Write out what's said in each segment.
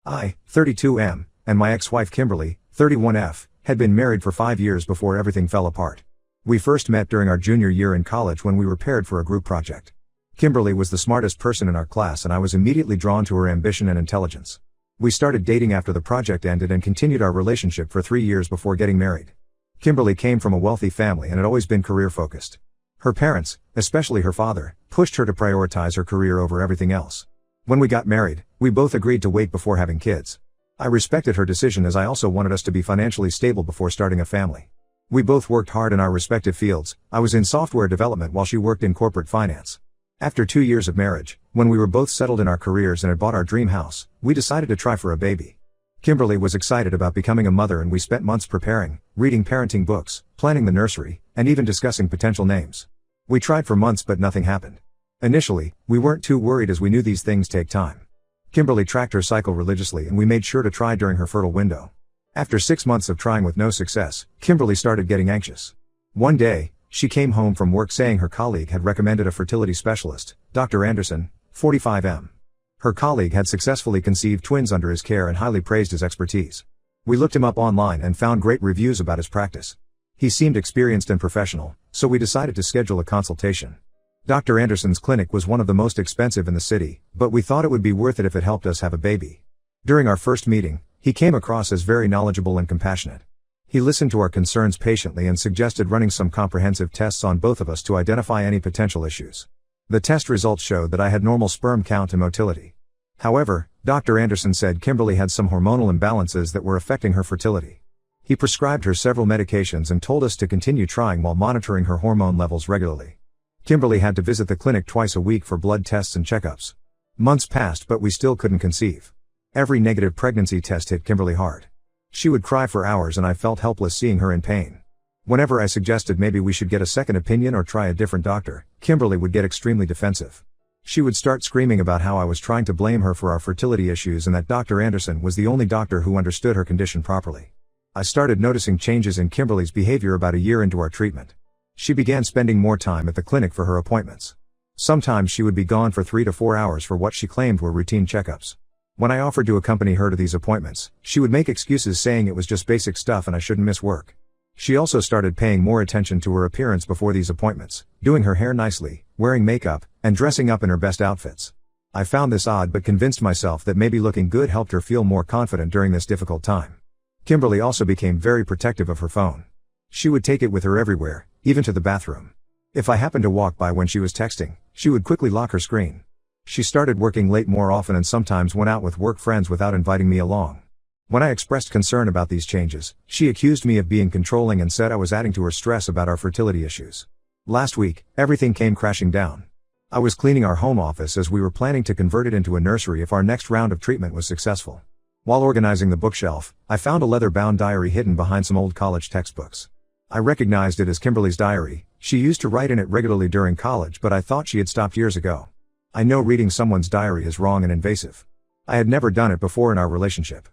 I, 32M, and my ex-wife Kimberly, 31F, had been married for 5 years before everything fell apart. We first met during our junior year in college when we were paired for a group project. Kimberly was the smartest person in our class and I was immediately drawn to her ambition and intelligence. We started dating after the project ended and continued our relationship for 3 years before getting married. Kimberly came from a wealthy family and had always been career-focused. Her parents, especially her father, pushed her to prioritize her career over everything else. When we got married, we both agreed to wait before having kids. I respected her decision as I also wanted us to be financially stable before starting a family. We both worked hard in our respective fields. I was in software development while she worked in corporate finance. After 2 years of marriage, when we were both settled in our careers and had bought our dream house, we decided to try for a baby. Kimberly was excited about becoming a mother and we spent months preparing, reading parenting books, planning the nursery, and even discussing potential names. We tried for months but nothing happened. Initially, we weren't too worried as we knew these things take time. Kimberly tracked her cycle religiously and we made sure to try during her fertile window. After 6 months of trying with no success, Kimberly started getting anxious. One day, she came home from work saying her colleague had recommended a fertility specialist, Dr. Anderson, 45M. Her colleague had successfully conceived twins under his care and highly praised his expertise. We looked him up online and found great reviews about his practice. He seemed experienced and professional, so we decided to schedule a consultation. Dr. Anderson's clinic was one of the most expensive in the city, but we thought it would be worth it if it helped us have a baby. During our first meeting, he came across as very knowledgeable and compassionate. He listened to our concerns patiently and suggested running some comprehensive tests on both of us to identify any potential issues. The test results showed that I had normal sperm count and motility. However, Dr. Anderson said Kimberly had some hormonal imbalances that were affecting her fertility. He prescribed her several medications and told us to continue trying while monitoring her hormone levels regularly. Kimberly had to visit the clinic twice a week for blood tests and checkups. Months passed but we still couldn't conceive. Every negative pregnancy test hit Kimberly hard. She would cry for hours and I felt helpless seeing her in pain. Whenever I suggested maybe we should get a second opinion or try a different doctor, Kimberly would get extremely defensive. She would start screaming about how I was trying to blame her for our fertility issues and that Dr. Anderson was the only doctor who understood her condition properly. I started noticing changes in Kimberly's behavior about a year into our treatment. She began spending more time at the clinic for her appointments. Sometimes she would be gone for 3 to 4 hours for what she claimed were routine checkups. When I offered to accompany her to these appointments, she would make excuses saying it was just basic stuff and I shouldn't miss work. She also started paying more attention to her appearance before these appointments, doing her hair nicely, wearing makeup, and dressing up in her best outfits. I found this odd but convinced myself that maybe looking good helped her feel more confident during this difficult time. Kimberly also became very protective of her phone. She would take it with her everywhere, even to the bathroom. If I happened to walk by when she was texting, she would quickly lock her screen. She started working late more often and sometimes went out with work friends without inviting me along. When I expressed concern about these changes, she accused me of being controlling and said I was adding to her stress about our fertility issues. Last week, everything came crashing down. I was cleaning our home office as we were planning to convert it into a nursery if our next round of treatment was successful. While organizing the bookshelf, I found a leather-bound diary hidden behind some old college textbooks. I recognized it as Kimberly's diary. She used to write in it regularly during college, but I thought she had stopped years ago. I know reading someone's diary is wrong and invasive. I had never done it before in our relationship.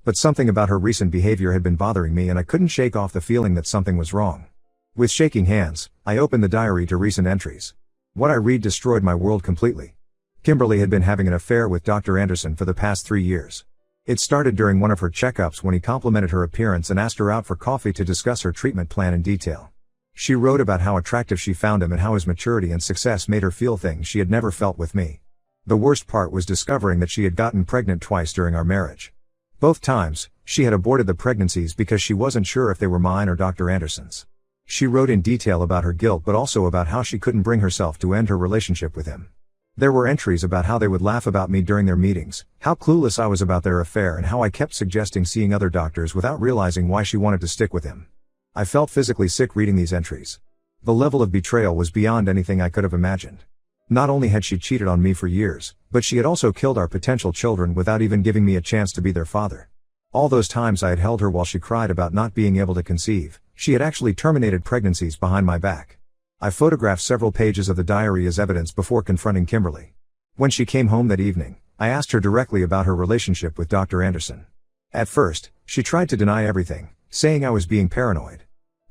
But something about her recent behavior had been bothering me and I couldn't shake off the feeling that something was wrong. With shaking hands, I opened the diary to recent entries. What I read destroyed my world completely. Kimberly had been having an affair with Dr. Anderson for the past 3 years. It started during one of her checkups when he complimented her appearance and asked her out for coffee to discuss her treatment plan in detail. She wrote about how attractive she found him and how his maturity and success made her feel things she had never felt with me. The worst part was discovering that she had gotten pregnant twice during our marriage. Both times, she had aborted the pregnancies because she wasn't sure if they were mine or Dr. Anderson's. She wrote in detail about her guilt but also about how she couldn't bring herself to end her relationship with him. There were entries about how they would laugh about me during their meetings, how clueless I was about their affair and how I kept suggesting seeing other doctors without realizing why she wanted to stick with him. I felt physically sick reading these entries. The level of betrayal was beyond anything I could have imagined. Not only had she cheated on me for years, but she had also killed our potential children without even giving me a chance to be their father. All those times I had held her while she cried about not being able to conceive, she had actually terminated pregnancies behind my back. I photographed several pages of the diary as evidence before confronting Kimberly. When she came home that evening, I asked her directly about her relationship with Dr. Anderson. At first, she tried to deny everything, saying I was being paranoid.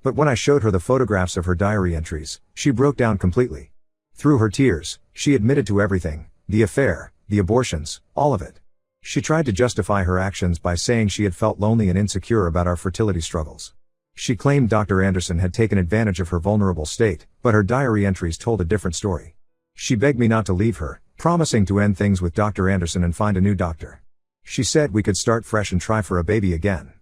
But when I showed her the photographs of her diary entries, she broke down completely. Through her tears, she admitted to everything, the affair, the abortions, all of it. She tried to justify her actions by saying she had felt lonely and insecure about our fertility struggles. She claimed Dr. Anderson had taken advantage of her vulnerable state, but her diary entries told a different story. She begged me not to leave her, promising to end things with Dr. Anderson and find a new doctor. She said we could start fresh and try for a baby again.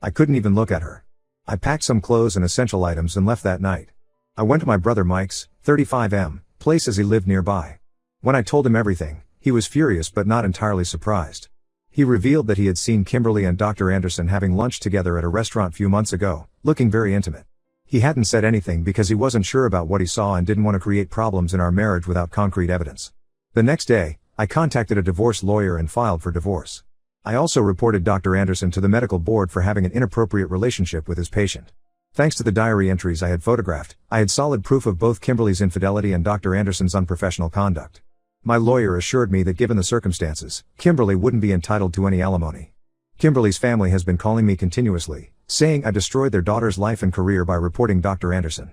I couldn't even look at her. I packed some clothes and essential items and left that night. I went to my brother Mike's, 35M, place as he lived nearby. When I told him everything, he was furious but not entirely surprised. He revealed that he had seen Kimberly and Dr. Anderson having lunch together at a restaurant few months ago, looking very intimate. He hadn't said anything because he wasn't sure about what he saw and didn't want to create problems in our marriage without concrete evidence. The next day, I contacted a divorce lawyer and filed for divorce. I also reported Dr. Anderson to the medical board for having an inappropriate relationship with his patient. Thanks to the diary entries I had photographed, I had solid proof of both Kimberly's infidelity and Dr. Anderson's unprofessional conduct. My lawyer assured me that given the circumstances, Kimberly wouldn't be entitled to any alimony. Kimberly's family has been calling me continuously, saying I destroyed their daughter's life and career by reporting Dr. Anderson.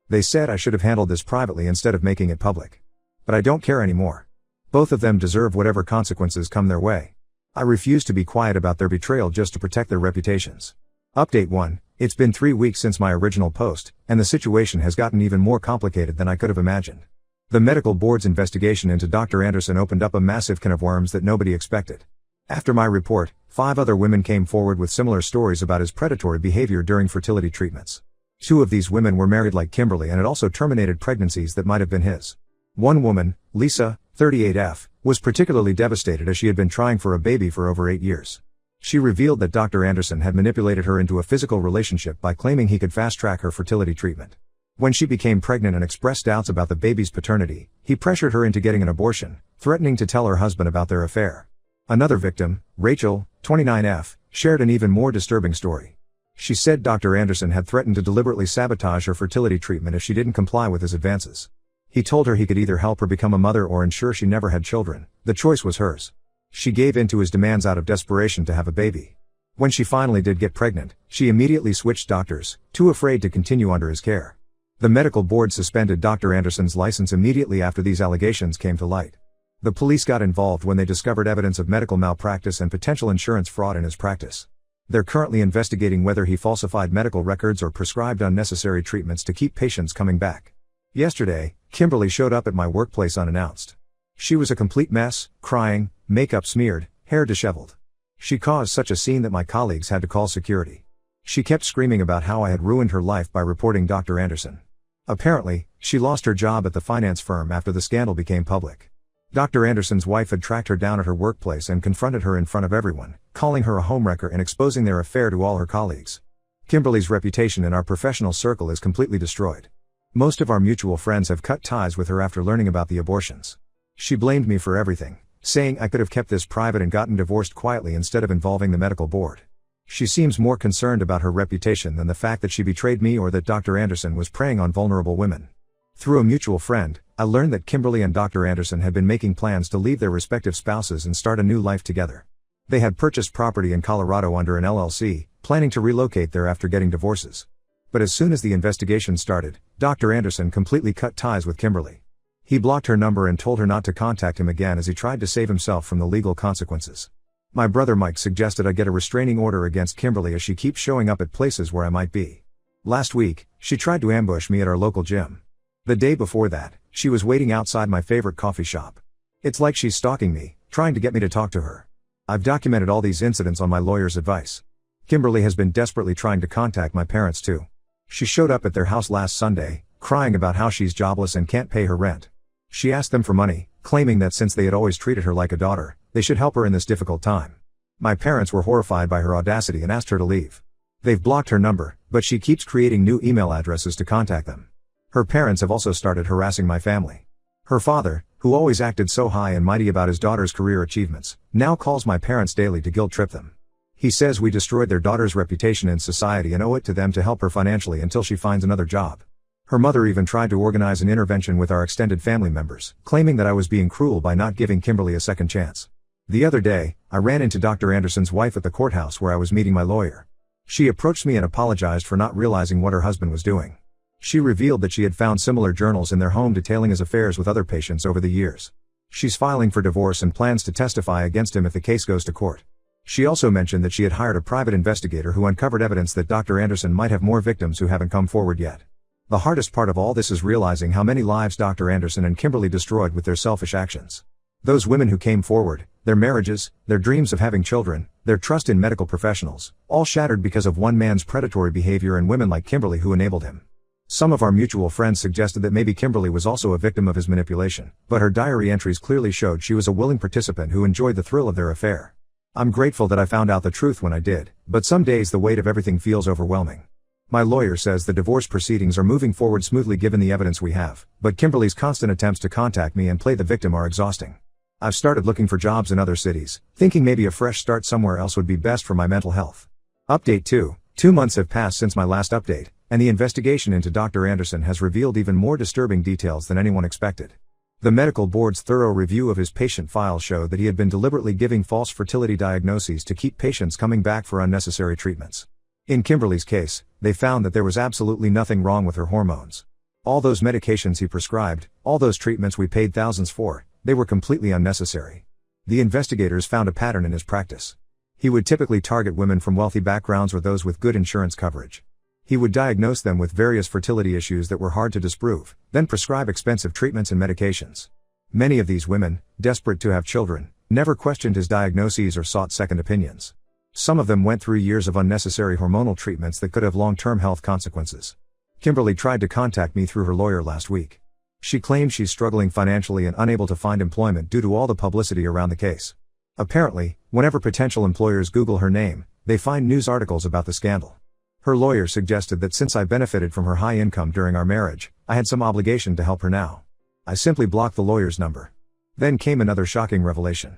They said I should have handled this privately instead of making it public. But I don't care anymore. Both of them deserve whatever consequences come their way. I refuse to be quiet about their betrayal just to protect their reputations. Update 1. It's been 3 weeks since my original post, and the situation has gotten even more complicated than I could have imagined. The medical board's investigation into Dr. Anderson opened up a massive can of worms that nobody expected. After my report, 5 other women came forward with similar stories about his predatory behavior during fertility treatments. 2 of these women were married like Kimberly and had also terminated pregnancies that might have been his. One woman, Lisa, 38F, was particularly devastated as she had been trying for a baby for over 8 years. She revealed that Dr. Anderson had manipulated her into a physical relationship by claiming he could fast-track her fertility treatment. When she became pregnant and expressed doubts about the baby's paternity, he pressured her into getting an abortion, threatening to tell her husband about their affair. Another victim, Rachel, 29F, shared an even more disturbing story. She said Dr. Anderson had threatened to deliberately sabotage her fertility treatment if she didn't comply with his advances. He told her he could either help her become a mother or ensure she never had children. The choice was hers. She gave in to his demands out of desperation to have a baby. When she finally did get pregnant, she immediately switched doctors, too afraid to continue under his care. The medical board suspended Dr. Anderson's license immediately after these allegations came to light. The police got involved when they discovered evidence of medical malpractice and potential insurance fraud in his practice. They're currently investigating whether he falsified medical records or prescribed unnecessary treatments to keep patients coming back. Yesterday, Kimberly showed up at my workplace unannounced. She was a complete mess, crying, makeup smeared, hair disheveled. She caused such a scene that my colleagues had to call security. She kept screaming about how I had ruined her life by reporting Dr. Anderson. Apparently, she lost her job at the finance firm after the scandal became public. Dr. Anderson's wife had tracked her down at her workplace and confronted her in front of everyone, calling her a homewrecker and exposing their affair to all her colleagues. Kimberly's reputation in our professional circle is completely destroyed. Most of our mutual friends have cut ties with her after learning about the abortions. She blamed me for everything, saying I could have kept this private and gotten divorced quietly instead of involving the medical board. She seems more concerned about her reputation than the fact that she betrayed me or that Dr. Anderson was preying on vulnerable women. Through a mutual friend, I learned that Kimberly and Dr. Anderson had been making plans to leave their respective spouses and start a new life together. They had purchased property in Colorado under an LLC, planning to relocate there after getting divorces. But as soon as the investigation started, Dr. Anderson completely cut ties with Kimberly. He blocked her number and told her not to contact him again as he tried to save himself from the legal consequences. My brother Mike suggested I get a restraining order against Kimberly as she keeps showing up at places where I might be. Last week, she tried to ambush me at our local gym. The day before that, she was waiting outside my favorite coffee shop. It's like she's stalking me, trying to get me to talk to her. I've documented all these incidents on my lawyer's advice. Kimberly has been desperately trying to contact my parents too. She showed up at their house last Sunday, crying about how she's jobless and can't pay her rent. She asked them for money, claiming that since they had always treated her like a daughter, they should help her in this difficult time. My parents were horrified by her audacity and asked her to leave. They've blocked her number, but she keeps creating new email addresses to contact them. Her parents have also started harassing my family. Her father, who always acted so high and mighty about his daughter's career achievements, now calls my parents daily to guilt trip them. He says we destroyed their daughter's reputation in society and owe it to them to help her financially until she finds another job. Her mother even tried to organize an intervention with our extended family members, claiming that I was being cruel by not giving Kimberly a second chance. The other day, I ran into Dr. Anderson's wife at the courthouse where I was meeting my lawyer. She approached me and apologized for not realizing what her husband was doing. She revealed that she had found similar journals in their home detailing his affairs with other patients over the years. She's filing for divorce and plans to testify against him if the case goes to court. She also mentioned that she had hired a private investigator who uncovered evidence that Dr. Anderson might have more victims who haven't come forward yet. The hardest part of all this is realizing how many lives Dr. Anderson and Kimberly destroyed with their selfish actions. Those women who came forward, their marriages, their dreams of having children, their trust in medical professionals, all shattered because of one man's predatory behavior and women like Kimberly who enabled him. Some of our mutual friends suggested that maybe Kimberly was also a victim of his manipulation, but her diary entries clearly showed she was a willing participant who enjoyed the thrill of their affair. I'm grateful that I found out the truth when I did, but some days the weight of everything feels overwhelming. My lawyer says the divorce proceedings are moving forward smoothly given the evidence we have, but Kimberly's constant attempts to contact me and play the victim are exhausting. I've started looking for jobs in other cities, thinking maybe a fresh start somewhere else would be best for my mental health. Update 2. 2 months have passed since my last update, and the investigation into Dr. Anderson has revealed even more disturbing details than anyone expected. The medical board's thorough review of his patient file showed that he had been deliberately giving false fertility diagnoses to keep patients coming back for unnecessary treatments. In Kimberly's case, they found that there was absolutely nothing wrong with her hormones. All those medications he prescribed, all those treatments we paid thousands for, they were completely unnecessary. The investigators found a pattern in his practice. He would typically target women from wealthy backgrounds or those with good insurance coverage. He would diagnose them with various fertility issues that were hard to disprove, then prescribe expensive treatments and medications. Many of these women, desperate to have children, never questioned his diagnoses or sought second opinions. Some of them went through years of unnecessary hormonal treatments that could have long-term health consequences. Kimberly tried to contact me through her lawyer last week. She claims she's struggling financially and unable to find employment due to all the publicity around the case. Apparently, whenever potential employers Google her name, they find news articles about the scandal. Her lawyer suggested that since I benefited from her high income during our marriage, I had some obligation to help her now. I simply blocked the lawyer's number. Then came another shocking revelation.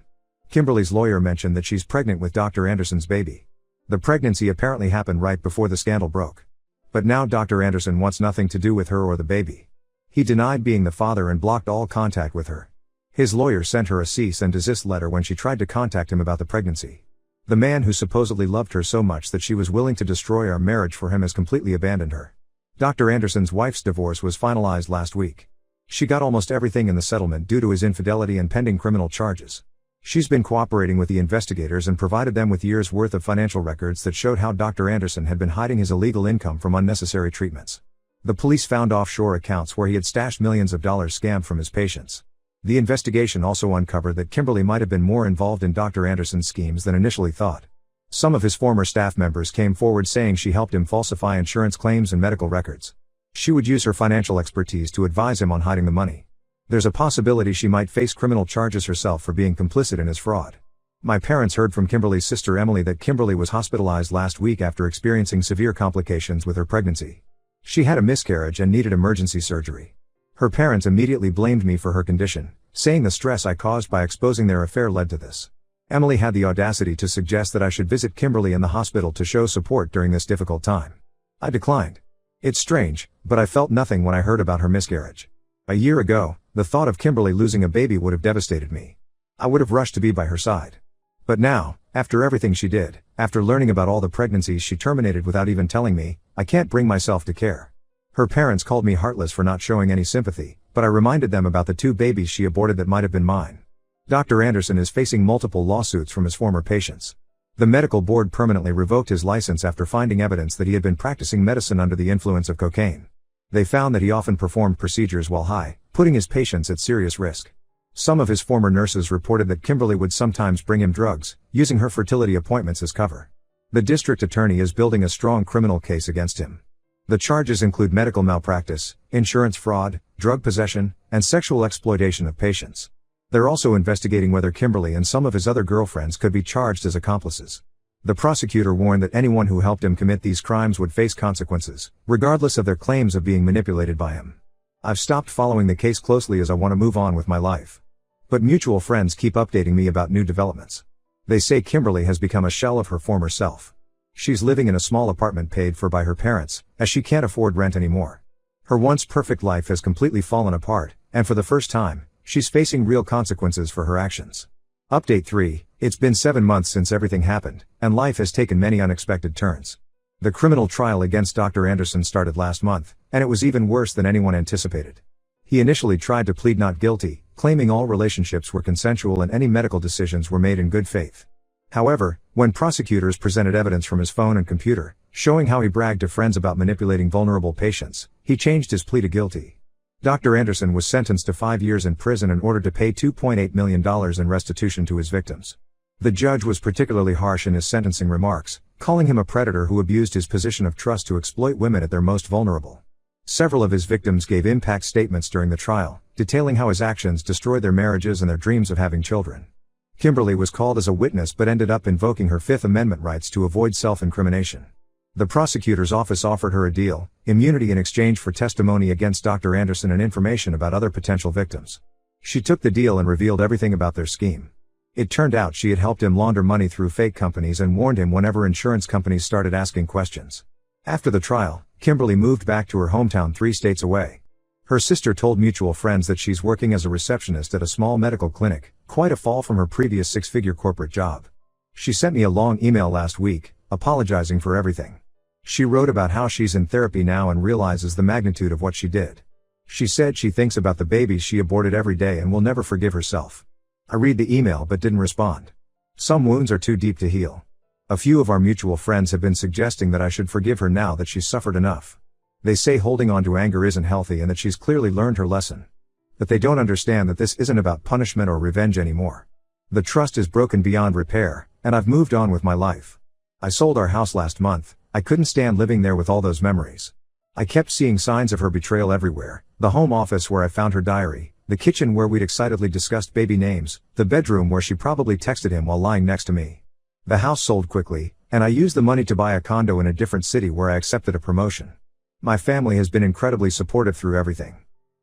Kimberly's lawyer mentioned that she's pregnant with Dr. Anderson's baby. The pregnancy apparently happened right before the scandal broke. But now Dr. Anderson wants nothing to do with her or the baby. He denied being the father and blocked all contact with her. His lawyer sent her a cease and desist letter when she tried to contact him about the pregnancy. The man who supposedly loved her so much that she was willing to destroy our marriage for him has completely abandoned her. Dr. Anderson's wife's divorce was finalized last week. She got almost everything in the settlement due to his infidelity and pending criminal charges. She's been cooperating with the investigators and provided them with years' worth of financial records that showed how Dr. Anderson had been hiding his illegal income from unnecessary treatments. The police found offshore accounts where he had stashed millions of dollars scammed from his patients. The investigation also uncovered that Kimberly might have been more involved in Dr. Anderson's schemes than initially thought. Some of his former staff members came forward saying she helped him falsify insurance claims and medical records. She would use her financial expertise to advise him on hiding the money. There's a possibility she might face criminal charges herself for being complicit in his fraud. My parents heard from Kimberly's sister Emily that Kimberly was hospitalized last week after experiencing severe complications with her pregnancy. She had a miscarriage and needed emergency surgery. Her parents immediately blamed me for her condition, saying the stress I caused by exposing their affair led to this. Emily had the audacity to suggest that I should visit Kimberly in the hospital to show support during this difficult time. I declined. It's strange, but I felt nothing when I heard about her miscarriage. A year ago, the thought of Kimberly losing a baby would have devastated me. I would have rushed to be by her side. But now, after everything she did, after learning about all the pregnancies she terminated without even telling me, I can't bring myself to care. Her parents called me heartless for not showing any sympathy, but I reminded them about the 2 babies she aborted that might have been mine. Dr. Anderson is facing multiple lawsuits from his former patients. The medical board permanently revoked his license after finding evidence that he had been practicing medicine under the influence of cocaine. They found that he often performed procedures while high, putting his patients at serious risk. Some of his former nurses reported that Kimberly would sometimes bring him drugs, using her fertility appointments as cover. The district attorney is building a strong criminal case against him. The charges include medical malpractice, insurance fraud, drug possession, and sexual exploitation of patients. They're also investigating whether Kimberly and some of his other girlfriends could be charged as accomplices. The prosecutor warned that anyone who helped him commit these crimes would face consequences, regardless of their claims of being manipulated by him. I've stopped following the case closely as I want to move on with my life. But mutual friends keep updating me about new developments. They say Kimberly has become a shell of her former self. She's living in a small apartment paid for by her parents, as she can't afford rent anymore. Her once perfect life has completely fallen apart, and for the first time, she's facing real consequences for her actions. Update 3, it's been 7 months since everything happened, and life has taken many unexpected turns. The criminal trial against Dr. Anderson started last month, and it was even worse than anyone anticipated. He initially tried to plead not guilty, claiming all relationships were consensual and any medical decisions were made in good faith. However, when prosecutors presented evidence from his phone and computer, showing how he bragged to friends about manipulating vulnerable patients, he changed his plea to guilty. Dr. Anderson was sentenced to 5 years in prison and ordered to pay $2.8 million in restitution to his victims. The judge was particularly harsh in his sentencing remarks, calling him a predator who abused his position of trust to exploit women at their most vulnerable. Several of his victims gave impact statements during the trial, detailing how his actions destroyed their marriages and their dreams of having children. Kimberly was called as a witness but ended up invoking her Fifth Amendment rights to avoid self-incrimination. The prosecutor's office offered her a deal, immunity in exchange for testimony against Dr. Anderson and information about other potential victims. She took the deal and revealed everything about their scheme. It turned out she had helped him launder money through fake companies and warned him whenever insurance companies started asking questions. After the trial, Kimberly moved back to her hometown 3 states away. Her sister told mutual friends that she's working as a receptionist at a small medical clinic, quite a fall from her previous 6-figure corporate job. She sent me a long email last week, apologizing for everything. She wrote about how she's in therapy now and realizes the magnitude of what she did. She said she thinks about the babies she aborted every day and will never forgive herself. I read the email but didn't respond. Some wounds are too deep to heal. A few of our mutual friends have been suggesting that I should forgive her now that she's suffered enough. They say holding on to anger isn't healthy and that she's clearly learned her lesson. But they don't understand that this isn't about punishment or revenge anymore. The trust is broken beyond repair, and I've moved on with my life. I sold our house last month. I couldn't stand living there with all those memories. I kept seeing signs of her betrayal everywhere: the home office where I found her diary, the kitchen where we'd excitedly discussed baby names, the bedroom where she probably texted him while lying next to me. The house sold quickly, and I used the money to buy a condo in a different city where I accepted a promotion. My family has been incredibly supportive through everything.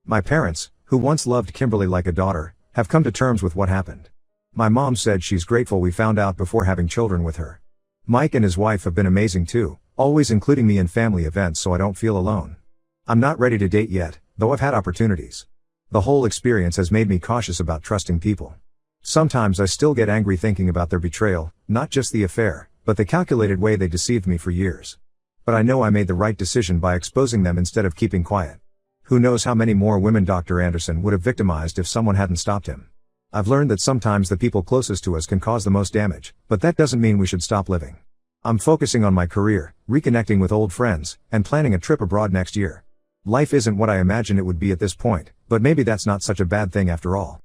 My parents, who once loved Kimberly like a daughter, have come to terms with what happened. My mom said she's grateful we found out before having children with her. Mike and his wife have been amazing too, always including me in family events so I don't feel alone. I'm not ready to date yet, though I've had opportunities. The whole experience has made me cautious about trusting people. Sometimes I still get angry thinking about their betrayal, not just the affair, but the calculated way they deceived me for years. But I know I made the right decision by exposing them instead of keeping quiet. Who knows how many more women Dr. Anderson would have victimized if someone hadn't stopped him. I've learned that sometimes the people closest to us can cause the most damage, but that doesn't mean we should stop living. I'm focusing on my career, reconnecting with old friends, and planning a trip abroad next year. Life isn't what I imagined it would be at this point, but maybe that's not such a bad thing after all.